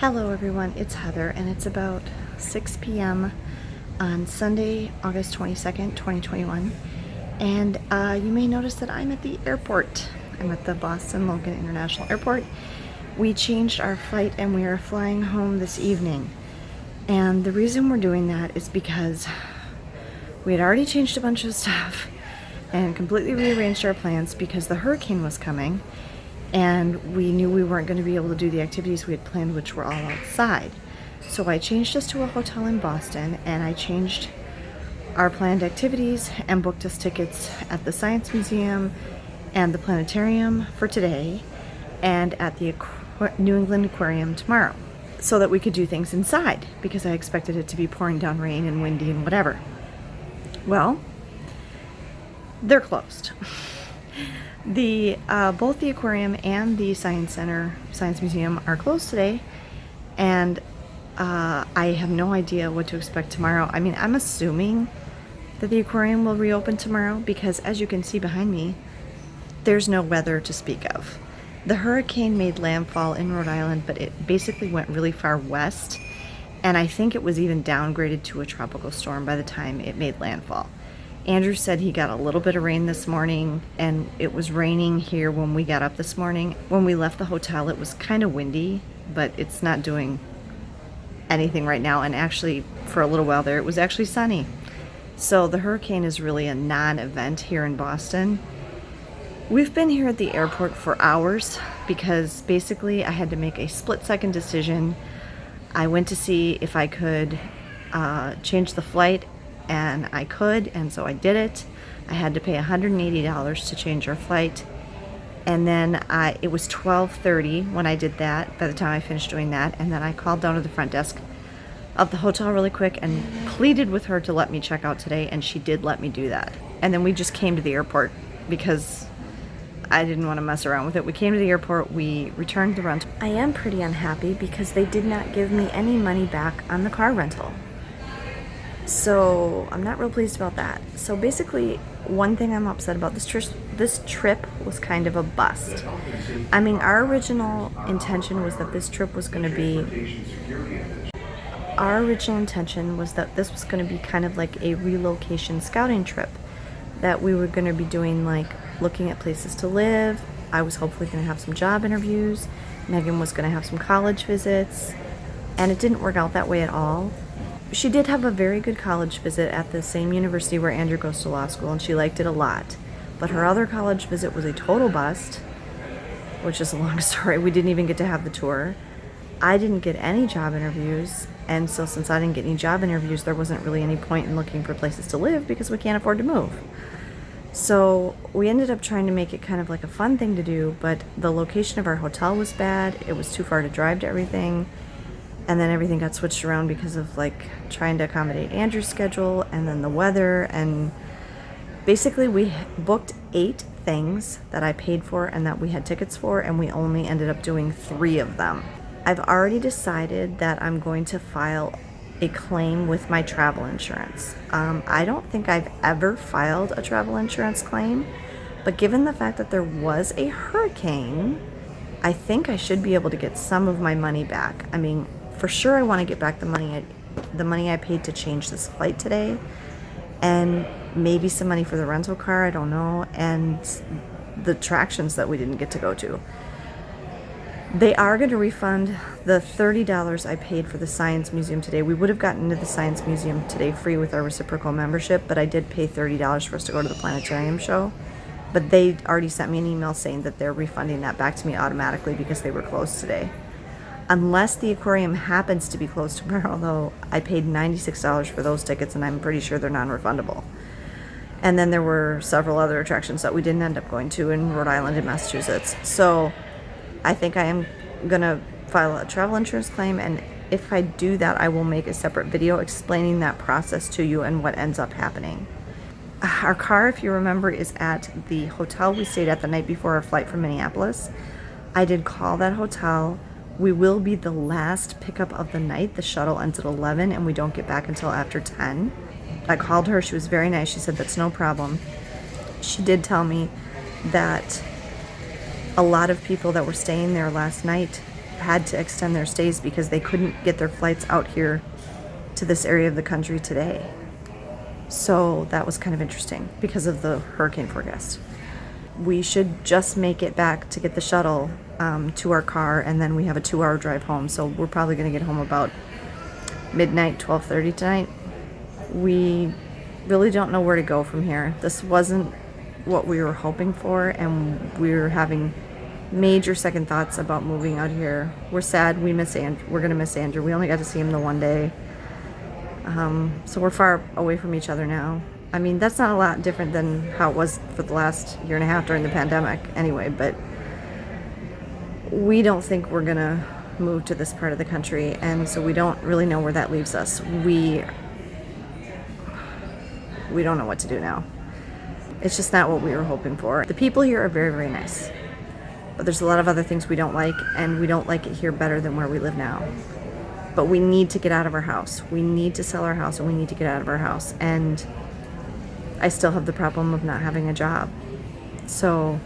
Hello everyone, it's Heather and it's about 6 p.m. on Sunday, August 22nd, 2021. And you may notice that I'm at the airport. I'm at the Boston Logan International Airport. We changed our flight and we are flying home this evening. And the reason we're doing that is because we had already changed a bunch of stuff and completely rearranged our plans because the hurricane was coming. And we knew we weren't going to be able to do the activities we had planned, which were all outside. So I changed us to a hotel in Boston, and I changed our planned activities and booked us tickets at the Science Museum and the Planetarium for today, and at the New England Aquarium tomorrow, so that we could do things inside, because I expected it to be pouring down rain and windy and whatever. Well, they're closed. Both the aquarium and the Science Museum are closed today, and I have no idea what to expect tomorrow. I mean, I'm assuming that the aquarium will reopen tomorrow because, as you can see behind me, there's no weather to speak of. The hurricane made landfall in Rhode Island, but it basically went really far west, and I think it was even downgraded to a tropical storm by the time it made landfall. Andrew said he got a little bit of rain this morning, and it was raining here when we got up this morning. When we left the hotel, it was kind of windy, but it's not doing anything right now. And actually, for a little while there, it was actually sunny. So the hurricane is really a non-event here in Boston. We've been here at the airport for hours because basically I had to make a split-second decision. I went to see if I could change the flight, and I could, and so I did it. I had to pay $180 to change our flight, and then it was 12:30 when I did that, by the time I finished doing that, and then I called down to the front desk of the hotel really quick and pleaded with her to let me check out today, and she did let me do that. And then we just came to the airport because I didn't want to mess around with it. We came to the airport, we returned the rental. I am pretty unhappy because they did not give me any money back on the car rental. So I'm not real pleased about that. So basically, one thing I'm upset about, this trip was kind of a bust. I mean, our original intention was that this trip was going to be, kind of like a relocation scouting trip, that we were going to be doing, like looking at places to live. I was hopefully going to have some job interviews. Megan was going to have some college visits, and it didn't work out that way at all. She did have a very good college visit at the same university where Andrew goes to law school, and she liked it a lot. But her other college visit was a total bust, which is a long story. We didn't even get to have the tour. I didn't get any job interviews, and so since I didn't get any job interviews, there wasn't really any point in looking for places to live because we can't afford to move. So we ended up trying to make it kind of like a fun thing to do, but the location of our hotel was bad. It was too far to drive to everything. And then everything got switched around because of like trying to accommodate Andrew's schedule and then the weather. And basically we booked 8 things that I paid for and that we had tickets for, and we only ended up doing 3 of them. I've already decided that I'm going to file a claim with my travel insurance. I don't think I've ever filed a travel insurance claim, but given the fact that there was a hurricane, I think I should be able to get some of my money back. I mean, for sure I want to get back the money I paid to change this flight today, and maybe some money for the rental car, I don't know, and the attractions that we didn't get to go to. They are going to refund the $30 I paid for the Science Museum today. We would have gotten into the Science Museum today free with our reciprocal membership, but I did pay $30 for us to go to the Planetarium show. But they already sent me an email saying that they're refunding that back to me automatically because they were closed today. Unless the aquarium happens to be closed tomorrow, though, I paid $96 for those tickets, and I'm pretty sure they're non-refundable. And then there were several other attractions that we didn't end up going to in Rhode Island and Massachusetts. So I think I am going to file a travel insurance claim, and if I do that, I will make a separate video explaining that process to you and what ends up happening. Our car, if you remember, is at the hotel we stayed at the night before our flight from Minneapolis. I did call that hotel. We will be the last pickup of the night. The shuttle ends at 11, and we don't get back until after 10. I called her. She was very nice. She said that's no problem. She did tell me that a lot of people that were staying there last night had to extend their stays because they couldn't get their flights out here to this area of the country today. So that was kind of interesting because of the hurricane forecast. We should just make it back to get the shuttle to our car, and then we have a 2-hour drive home. So we're probably going to get home about midnight, 12:30 tonight. We really don't know where to go from here. This wasn't what we were hoping for, and we were having major second thoughts about moving out here. We're sad. We're going to miss Andrew. We only got to see him the one day. So we're far away from each other now. I mean, that's not a lot different than how it was for the last year and a half during the pandemic anyway, but we don't think we're going to move to this part of the country, and so we don't really know where that leaves us. We don't know what to do now. It's just not what we were hoping for. The people here are very, very nice, but there's a lot of other things we don't like, and we don't like it here better than where we live now. But we need to get out of our house. We need to sell our house, and we need to get out of our house. And I still have the problem of not having a job. So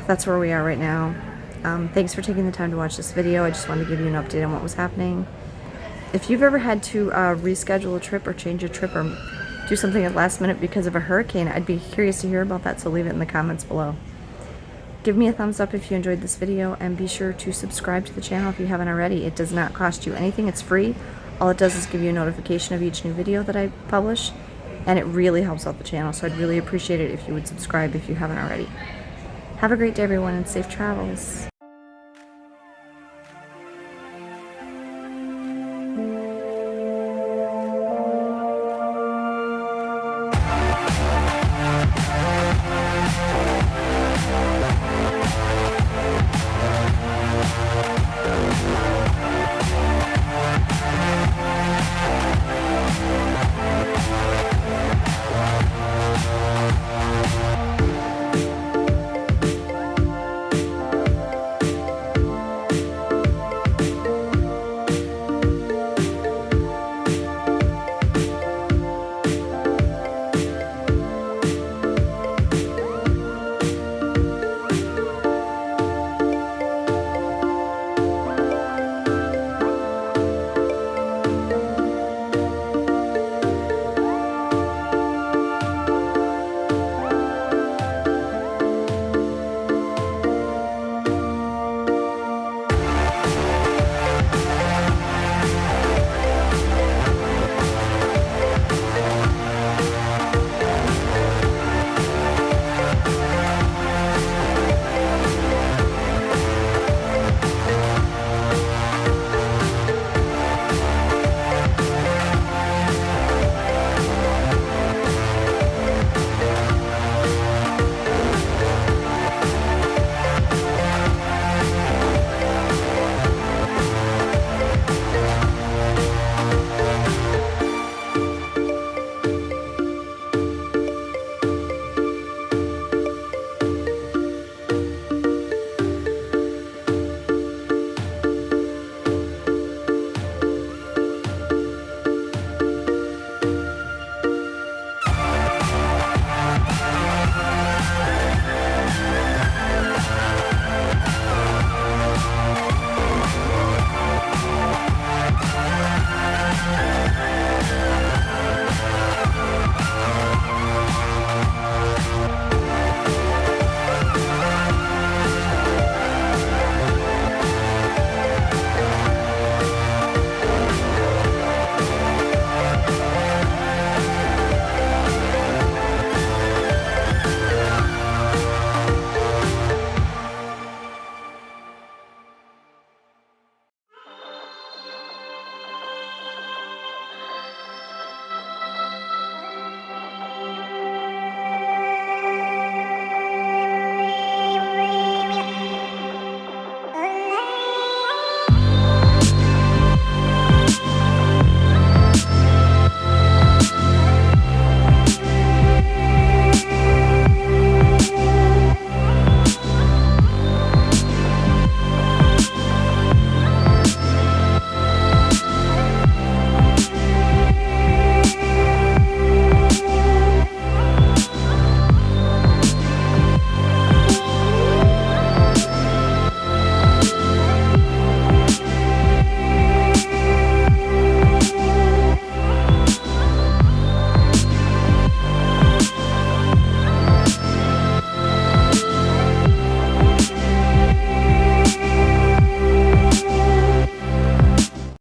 that's where we are right now. Thanks for taking the time to watch this video. I just wanted to give you an update on what was happening. If you've ever had to reschedule a trip or change a trip or do something at last minute because of a hurricane, I'd be curious to hear about that, so leave it in the comments below. Give me a thumbs up if you enjoyed this video, and be sure to subscribe to the channel if you haven't already. It does not cost you anything. It's free. All it does is give you a notification of each new video that I publish, and it really helps out the channel, so I'd really appreciate it if you would subscribe if you haven't already. Have a great day, everyone, and safe travels.